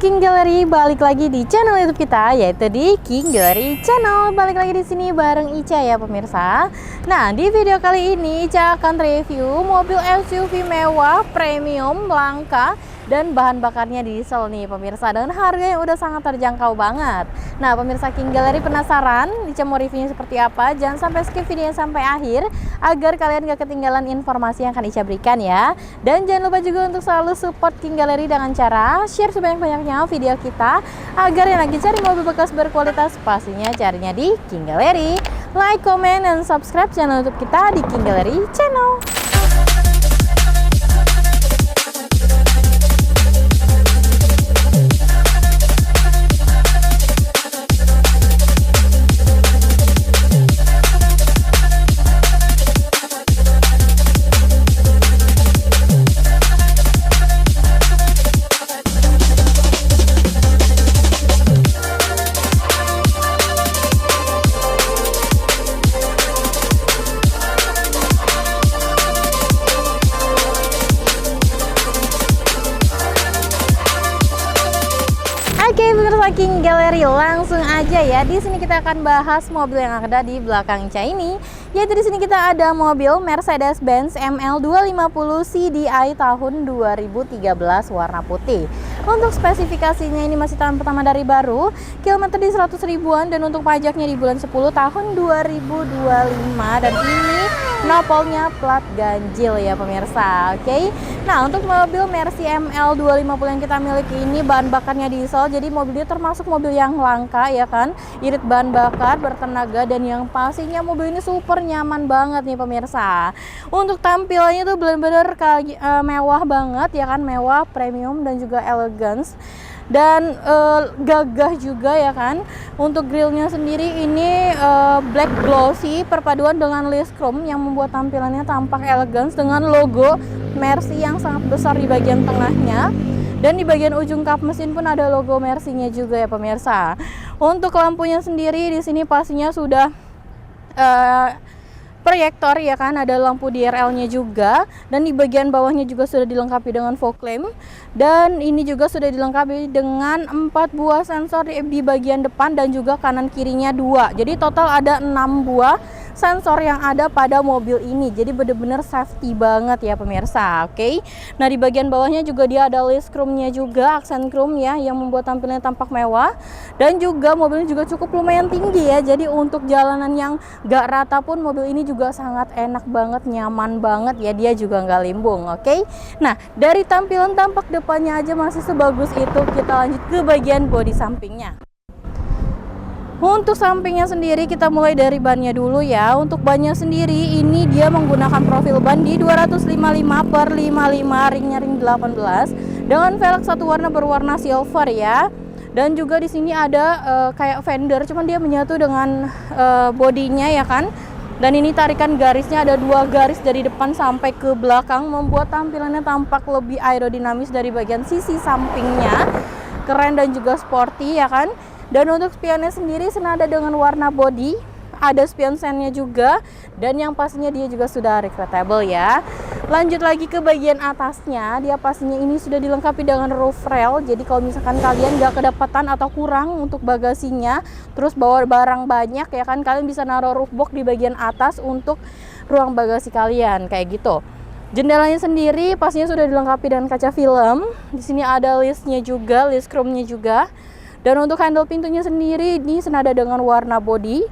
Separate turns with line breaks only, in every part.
King Gallery, balik lagi di channel YouTube kita, yaitu di King Gallery Channel. Balik lagi di sini bareng Ica ya pemirsa. Nah, di video kali ini Ica akan review mobil SUV mewah, premium, langka, dan bahan bakarnya diesel nih pemirsa, dan harga yang udah sangat terjangkau banget. Nah pemirsa King Gallery, penasaran Ica mau reviewnya seperti apa? Jangan sampai skip videonya sampai akhir agar kalian gak ketinggalan informasi yang akan Ica berikan ya. Dan jangan lupa juga untuk selalu support King Gallery dengan cara share sebanyak-banyaknya video kita, agar yang lagi cari mobil bekas berkualitas pastinya carinya di King Gallery. Like, comment, dan subscribe channel YouTube kita di King Gallery Channel. Oke, pemirsa King Gallery, langsung aja ya. Di sini kita akan bahas mobil yang ada di belakang Ica ini. Yaitu di sini kita ada mobil Mercedes-Benz ML 250 CDI tahun 2013 warna putih. Untuk spesifikasinya ini masih tahun pertama dari baru, kilometer di 100 ribuan, dan untuk pajaknya di bulan 10 tahun 2025, dan ini nopolnya plat ganjil ya pemirsa. Oke. Nah, untuk mobil Mercy ML 250 yang kita miliki ini bahan bakarnya diesel, jadi mobilnya termasuk mobil yang langka ya kan, irit bahan bakar, bertenaga, dan yang pastinya mobil ini super nyaman banget nih pemirsa. Untuk tampilannya tuh benar-benar mewah banget ya kan, mewah, premium, dan juga elegance, dan gagah juga ya kan. Untuk grillnya sendiri ini black glossy perpaduan dengan list chrome yang membuat tampilannya tampak elegance dengan logo Mercy yang sangat besar di bagian tengahnya, dan di bagian ujung kap mesin pun ada logo Mercy-nya juga ya pemirsa. Untuk lampunya sendiri di sini pastinya sudah proyektor ya kan, ada lampu DRL-nya juga, dan di bagian bawahnya juga sudah dilengkapi dengan fog lamp, dan ini juga sudah dilengkapi dengan 4 buah sensor di bagian depan dan juga kanan kirinya 2. Jadi total ada 6 buah sensor yang ada pada mobil ini, jadi bener-bener safety banget ya pemirsa. Oke. Nah, di bagian bawahnya juga dia ada list chrome-nya juga, aksen chrome ya, yang membuat tampilannya tampak mewah, dan juga mobilnya juga cukup lumayan tinggi ya, jadi untuk jalanan yang gak rata pun mobil ini juga sangat enak banget, nyaman banget ya, dia juga nggak limbung. Oke. Nah, dari tampilan tampak depannya aja masih sebagus itu, kita lanjut ke bagian bodi sampingnya. Untuk sampingnya sendiri kita mulai dari bannya dulu ya. Untuk bannya sendiri ini dia menggunakan profil ban di 255/55, ringnya ring 18, dengan velg satu warna berwarna silver ya. Dan juga di sini ada kayak fender, cuman dia menyatu dengan bodinya ya kan. Dan ini tarikan garisnya ada 2 garis dari depan sampai ke belakang, membuat tampilannya tampak lebih aerodinamis dari bagian sisi sampingnya. Keren dan juga sporty ya kan. Dan untuk spionnya sendiri senada dengan warna body, ada spion sandnya juga, dan yang pastinya dia juga sudah retractable ya. Lanjut lagi ke bagian atasnya, dia pastinya ini sudah dilengkapi dengan roof rail, jadi kalau misalkan kalian gak kedapatan atau kurang untuk bagasinya, terus bawa barang banyak ya kan, kalian bisa naruh roof box di bagian atas untuk ruang bagasi kalian kayak gitu. Jendelanya sendiri pastinya sudah dilengkapi dengan kaca film. Di sini ada listnya juga, list chrome-nya juga. Dan untuk handle pintunya sendiri ini senada dengan warna body,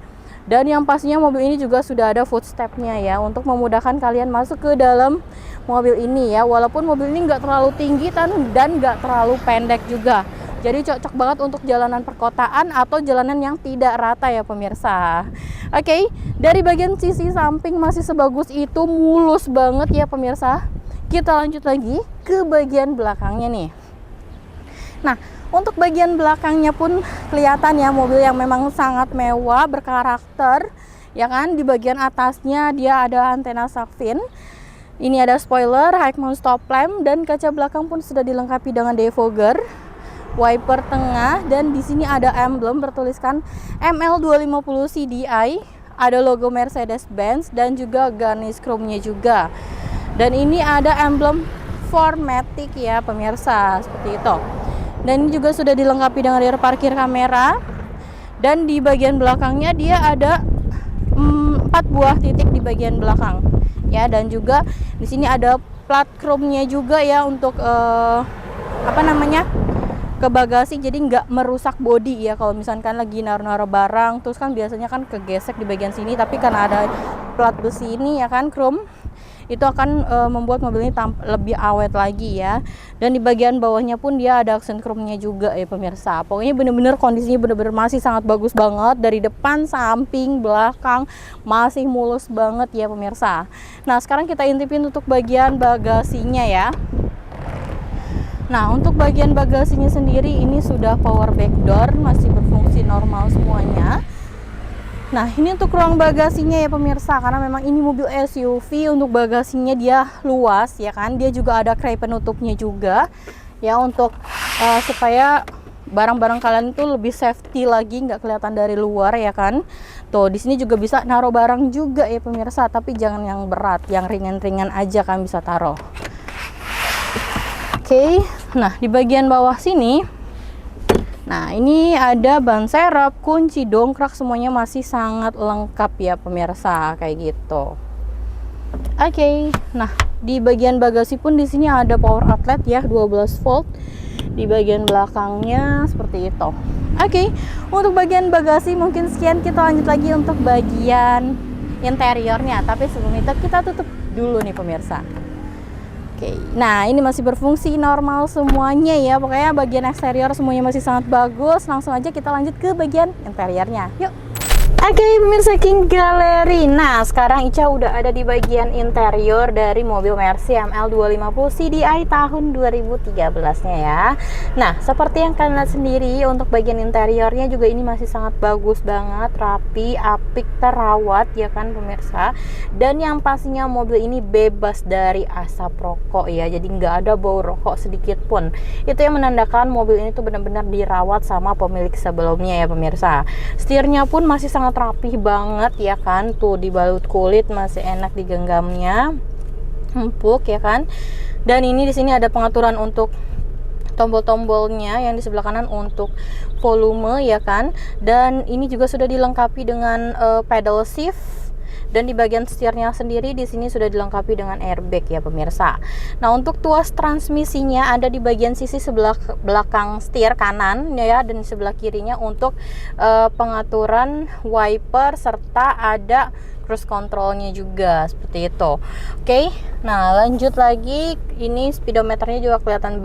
dan yang pastinya mobil ini juga sudah ada footstep-nya ya, untuk memudahkan kalian masuk ke dalam mobil ini ya. Walaupun mobil ini nggak terlalu tinggi dan nggak terlalu pendek juga, jadi cocok banget untuk jalanan perkotaan atau jalanan yang tidak rata ya pemirsa. Oke, dari bagian sisi samping masih sebagus itu, mulus banget ya pemirsa. Kita lanjut lagi ke bagian belakangnya nih. Nah, untuk bagian belakangnya pun kelihatan ya, mobil yang memang sangat mewah, berkarakter ya kan. Di bagian atasnya dia ada antena shark fin. Ini ada spoiler, high mount stop lamp, dan kaca belakang pun sudah dilengkapi dengan defogger, wiper tengah, dan di sini ada emblem bertuliskan ML 250 CDI, ada logo Mercedes-Benz, dan juga garnish chrome-nya juga. Dan ini ada emblem 4MATIC ya pemirsa, seperti itu. Dan ini juga sudah dilengkapi dengan rear parkir kamera. Dan di bagian belakangnya dia ada 4 buah titik di bagian belakang ya, dan juga di sini ada plat chrome-nya juga ya untuk ke bagasi, jadi nggak merusak bodi ya. Kalau misalkan lagi naruh-naruh barang terus kan biasanya kan kegesek di bagian sini, tapi karena ada plat besi ini ya kan, chrome, itu akan membuat mobil ini lebih awet lagi ya. Dan di bagian bawahnya pun dia ada aksen chrome-nya juga ya pemirsa. Pokoknya bener-bener kondisinya bener-bener masih sangat bagus banget, dari depan, samping, belakang masih mulus banget ya pemirsa. Nah sekarang kita intipin untuk bagian bagasinya ya. Nah untuk bagian bagasinya sendiri ini sudah power back door, masih berfungsi normal semuanya. Nah ini untuk ruang bagasinya ya pemirsa, karena memang ini mobil SUV, untuk bagasinya dia luas ya kan. Dia juga ada kray penutupnya juga ya, untuk supaya barang-barang kalian itu lebih safety lagi, nggak kelihatan dari luar ya kan. Tuh di sini juga bisa naruh barang juga ya pemirsa, tapi jangan yang berat, yang ringan-ringan aja kan bisa taruh. Oke, nah di bagian bawah sini, nah ini ada ban serep, kunci dongkrak, semuanya masih sangat lengkap ya pemirsa, kayak gitu. Oke, nah di bagian bagasi pun di sini ada power outlet ya, 12 volt di bagian belakangnya seperti itu. Oke, untuk bagian bagasi mungkin sekian, kita lanjut lagi untuk bagian interiornya, tapi sebelum itu kita tutup dulu nih pemirsa. Oke, nah ini masih berfungsi normal semuanya ya. Pokoknya bagian eksterior semuanya masih sangat bagus. Langsung aja kita lanjut ke bagian interiornya. Yuk. Oke, pemirsa King Gallery. Nah, sekarang Ica udah ada di bagian interior dari mobil Mercy ML250 CDI tahun 2013-nya ya. Nah, seperti yang kalian lihat sendiri, untuk bagian interiornya juga ini masih sangat bagus banget, rapi, apik, terawat ya kan pemirsa. Dan yang pastinya mobil ini bebas dari asap rokok ya. Jadi nggak ada bau rokok sedikit pun. Itu yang menandakan mobil ini tuh benar-benar dirawat sama pemilik sebelumnya ya pemirsa. Setirnya pun masih sangat rapih banget ya kan, tuh dibalut kulit, masih enak digenggamnya, empuk ya kan. Dan ini di sini ada pengaturan untuk tombol-tombolnya, yang di sebelah kanan untuk volume ya kan. Dan ini juga sudah dilengkapi dengan pedal shift. Dan di bagian setirnya sendiri di sini sudah dilengkapi dengan airbag ya pemirsa. Nah untuk tuas transmisinya ada di bagian sisi sebelah belakang setir kanan ya, dan di sebelah kirinya untuk pengaturan wiper, serta ada cruise controlnya juga seperti itu. Oke, nah lanjut lagi, ini speedometernya juga kelihatan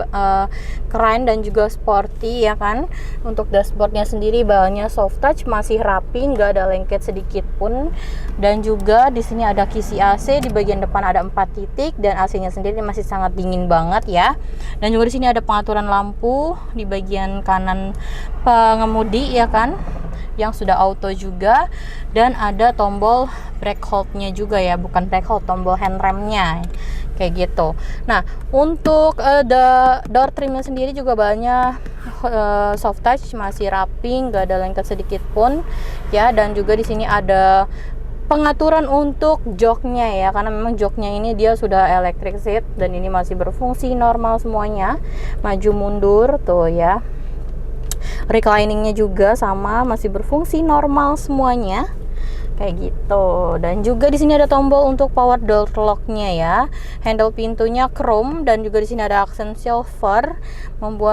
keren dan juga sporty ya kan. Untuk dashboardnya sendiri bahannya soft touch, masih rapi, nggak ada lengket sedikit pun. Dan juga di sini ada kisi AC, di bagian depan ada 4 titik, dan AC-nya sendiri masih sangat dingin banget ya. Dan juga di sini ada pengaturan lampu di bagian kanan pengemudi ya kan, yang sudah auto juga. Dan ada tombol brake hold-nya juga ya, bukan brake hold, tombol handremnya kayak gitu. Nah untuk door trimnya sendiri juga bahannya soft touch, masih rapi, nggak ada lengket sedikit pun ya. Dan juga di sini ada pengaturan untuk joknya ya, karena memang joknya ini dia sudah electric seat, dan ini masih berfungsi normal semuanya, maju mundur tuh ya. Recliningnya juga sama, masih berfungsi normal semuanya kayak gitu. Dan juga di sini ada tombol untuk power door lock-nya ya. Handle pintunya chrome, dan juga di sini ada aksen silver,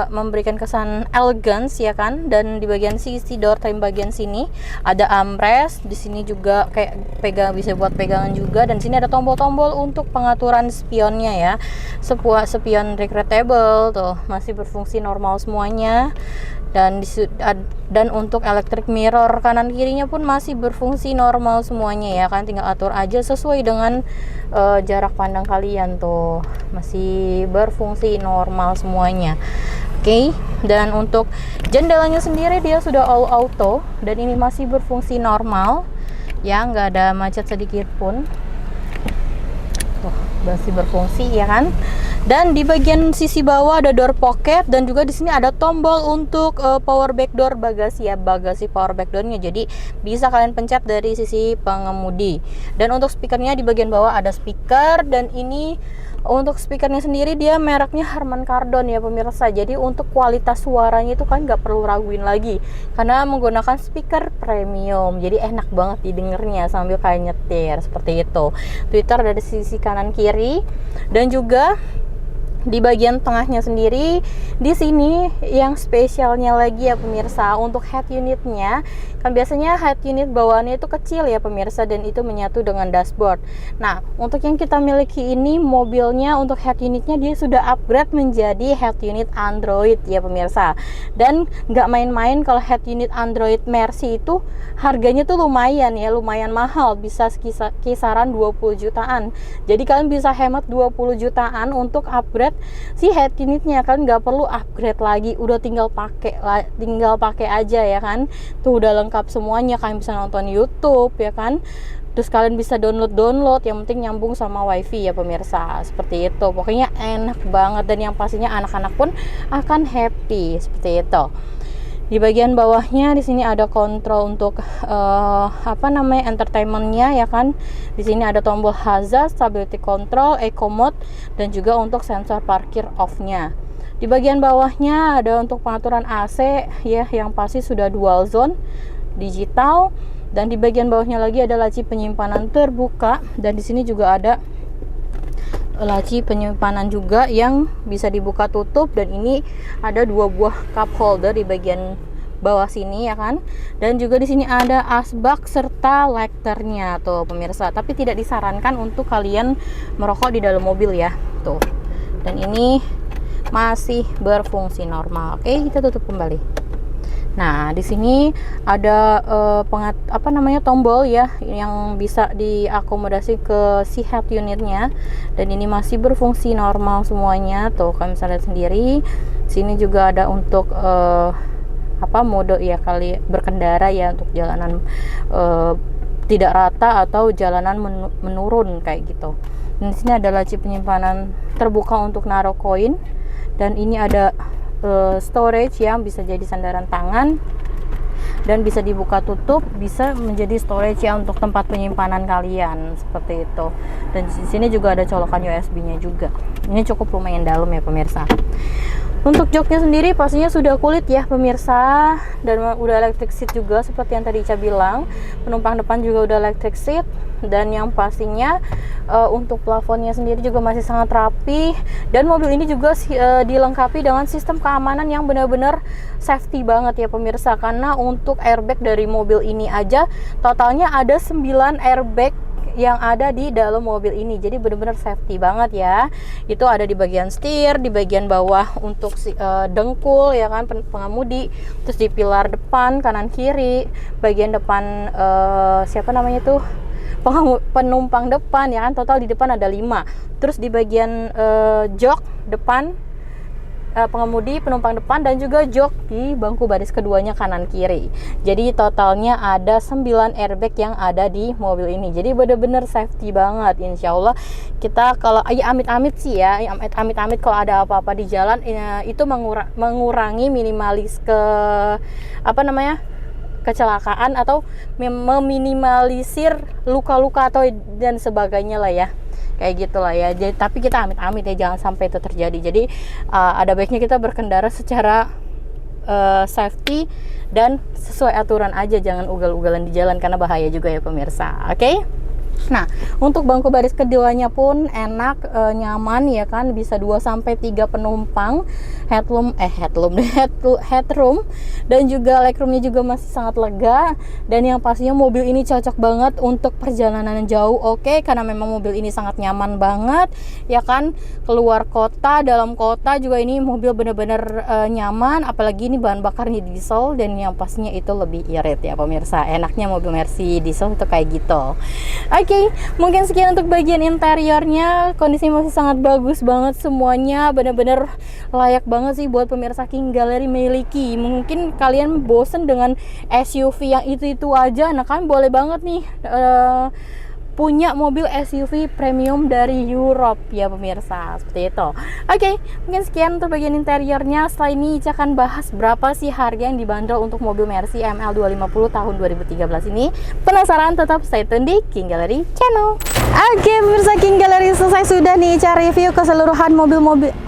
memberikan kesan elegance ya kan. Dan di bagian sisi door trim bagian sini ada armrest, di sini juga kayak bisa buat pegangan juga. Dan di sini ada tombol-tombol untuk pengaturan spionnya ya. Sebuah spion retractable tuh, masih berfungsi normal semuanya. Dan untuk electric mirror kanan kirinya pun masih berfungsi normal semuanya ya kan, tinggal atur aja sesuai dengan jarak pandang kalian tuh, masih berfungsi normal semuanya. Oke, dan untuk jendelanya sendiri dia sudah all auto, dan ini masih berfungsi normal ya, nggak ada macet sedikit pun. Masih berfungsi ya kan. Dan di bagian sisi bawah ada door pocket, dan juga di sini ada tombol untuk power back door bagasi ya, bagasi power back doornya, jadi bisa kalian pencet dari sisi pengemudi. Dan untuk speakernya di bagian bawah ada speaker, dan ini Untuk speakernya sendiri dia mereknya Harman Kardon ya pemirsa. Jadi untuk kualitas suaranya itu kan nggak perlu raguin lagi karena menggunakan speaker premium. Jadi enak banget didengarnya sambil kayak nyetir seperti itu. Tweeter dari sisi kanan kiri dan juga di bagian tengahnya sendiri di sini yang spesialnya lagi ya pemirsa, untuk head unitnya kan biasanya head unit bawaannya itu kecil ya pemirsa dan itu menyatu dengan dashboard. Nah untuk yang kita miliki ini mobilnya untuk head unitnya dia sudah upgrade menjadi head unit Android ya pemirsa, dan nggak main-main kalau head unit Android Mercy itu harganya tuh lumayan ya, lumayan mahal, bisa kisaran 20 jutaan. Jadi kalian bisa hemat 20 jutaan untuk upgrade si head unitnya, kan nggak perlu upgrade lagi, udah tinggal pakai aja ya kan. Tuh udah lengkap semuanya, kalian bisa nonton YouTube ya kan, terus kalian bisa download yang penting nyambung sama wifi ya pemirsa, seperti itu. Pokoknya enak banget dan yang pastinya anak-anak pun akan happy seperti itu. Di bagian bawahnya di sini ada kontrol untuk entertainmentnya ya kan. Di sini ada tombol hazard, stability control, eco mode dan juga untuk sensor parkir off-nya. Di bagian bawahnya ada untuk pengaturan AC ya, yang pasti sudah dual zone digital, dan di bagian bawahnya lagi ada laci penyimpanan terbuka, dan di sini juga ada laci penyimpanan juga yang bisa dibuka tutup, dan ini ada 2 buah cup holder di bagian bawah sini ya kan. Dan juga di sini ada asbak serta lighternya tuh pemirsa, tapi tidak disarankan untuk kalian merokok di dalam mobil ya tuh. Dan ini masih berfungsi normal. Oke, kita tutup kembali. Nah, di sini ada tombol ya yang bisa diakomodasi ke si head unitnya, dan ini masih berfungsi normal semuanya. Tuh, kalian bisa lihat sendiri. Sini juga ada untuk mode ya kali berkendara ya, untuk jalanan tidak rata atau jalanan menurun kayak gitu. Dan di sini ada laci penyimpanan terbuka untuk naruh koin, dan ini ada storage yang bisa jadi sandaran tangan dan bisa dibuka tutup, bisa menjadi storage ya untuk tempat penyimpanan kalian seperti itu. Dan di sini juga ada colokan USB-nya juga. Ini cukup lumayan dalam ya pemirsa. Untuk joknya sendiri pastinya sudah kulit ya pemirsa, dan udah electric seat juga seperti yang tadi Ica bilang. Penumpang depan juga udah electric seat, dan yang pastinya untuk plafonnya sendiri juga masih sangat rapi, dan mobil ini juga dilengkapi dengan sistem keamanan yang benar-benar safety banget ya pemirsa, karena untuk airbag dari mobil ini aja totalnya ada 9 airbag yang ada di dalam mobil ini. Jadi benar-benar safety banget ya. Itu ada di bagian setir, di bagian bawah untuk dengkul ya kan pengemudi, terus di pilar depan kanan kiri, bagian depan penumpang depan ya kan. Total di depan ada 5. Terus di bagian jok depan pengemudi, penumpang depan, dan juga jok di bangku baris keduanya kanan kiri. Jadi totalnya ada 9 airbag yang ada di mobil ini. Jadi bener-bener safety banget. Insya Allah kita kalau amit-amit sih ya, amit-amit kalau ada apa-apa di jalan itu mengurangi minimalis kecelakaan atau meminimalisir luka-luka atau dan sebagainya lah ya, kayak gitulah ya. Jadi tapi kita amit-amit ya, jangan sampai itu terjadi. Jadi ada baiknya kita berkendara secara safety dan sesuai aturan aja, jangan ugal-ugalan di jalan karena bahaya juga ya pemirsa. Oke? Nah, untuk bangku baris keduanya pun enak, nyaman ya kan, bisa 2-3 penumpang, headroom dan juga legroomnya juga masih sangat lega. Dan yang pastinya mobil ini cocok banget untuk perjalanan jauh, oke, karena memang mobil ini sangat nyaman banget ya kan, keluar kota, dalam kota juga ini mobil bener-bener nyaman, apalagi ini bahan bakarnya diesel, dan yang pastinya itu lebih irit ya pemirsa. Enaknya mobil Mercy diesel itu kayak gitu. Oke, mungkin sekian untuk bagian interiornya. Kondisinya masih sangat bagus banget semuanya, bener-bener layak banget sih buat pemirsa King Gallery miliki. Mungkin kalian bosen dengan SUV yang itu aja, nah kalian boleh banget nih punya mobil SUV premium dari Europe ya pemirsa, seperti itu. Oke, mungkin sekian untuk bagian interiornya. Setelah ini Ica akan bahas berapa sih harga yang dibanderol untuk mobil Mercy ML 250 tahun 2013 ini. Penasaran? Tetap stay tune di King Gallery Channel. Oke, pemirsa King Gallery, selesai sudah nih cari review keseluruhan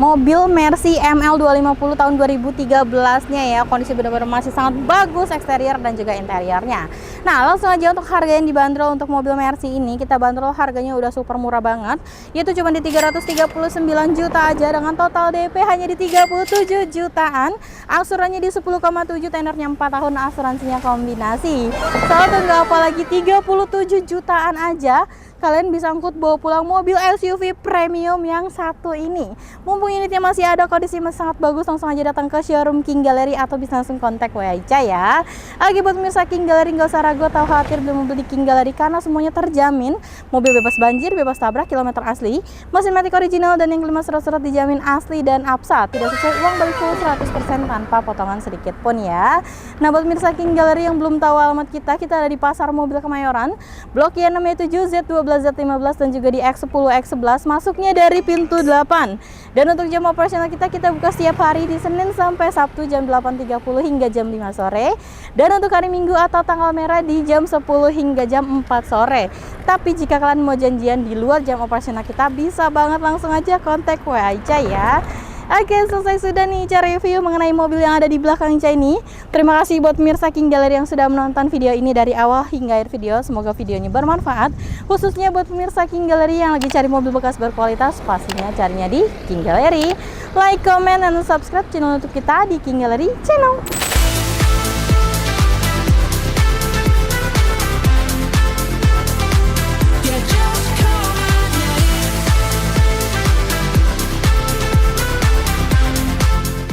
mobil Mercy ML250 tahun 2013-nya ya. Kondisi benar-benar masih sangat bagus eksterior dan juga interiornya. Nah, langsung aja untuk harga yang dibanderol untuk mobil Mercy ini, kita bandrol harganya udah super murah banget, yaitu cuma di 339 juta aja dengan total DP hanya di 37 jutaan. Angsurannya di 10,7, tenornya 4 tahun, asuransinya kombinasi. Soalnya tunggu apa lagi, 37 jutaan aja kalian bisa angkut bawa pulang mobil SUV premium yang satu ini. Mumpung unitnya masih ada, kondisi masih sangat bagus, langsung aja datang ke showroom King Gallery atau bisa langsung kontak WA Ica ya. Oke, buat pemirsa King Gallery, nggak usah ragu atau khawatir beli mobil di King Gallery karena semuanya terjamin. Mobil bebas banjir, bebas tabrak, kilometer asli, mesin matic original, dan yang kelima surat-surat dijamin asli dan absa. Tidak sesuai uang balik full 100% tanpa potongan sedikit pun ya. Nah, buat pemirsa King Gallery yang belum tahu alamat kita ada di Pasar Mobil Kemayoran, Blok Y67 Z12 Z15 dan juga di X10 X11, masuknya dari pintu 8. Dan untuk jam operasional kita buka setiap hari di Senin sampai Sabtu jam 8.30 hingga jam 5 sore. Dan untuk hari Minggu atau tanggal merah di jam 10 hingga jam 4 sore. Tapi jika kalian mau janjian di luar jam operasional kita, bisa banget langsung aja kontak WA Ica ya. Oke, selesai sudah nih cara review mengenai mobil yang ada di belakang Ica ini. Terima kasih buat pemirsa King Gallery yang sudah menonton video ini dari awal hingga akhir video. Semoga videonya bermanfaat, khususnya buat pemirsa King Gallery yang lagi cari mobil bekas berkualitas, pastinya carinya di King Gallery. Like, comment, dan subscribe channel YouTube kita di King Gallery Channel.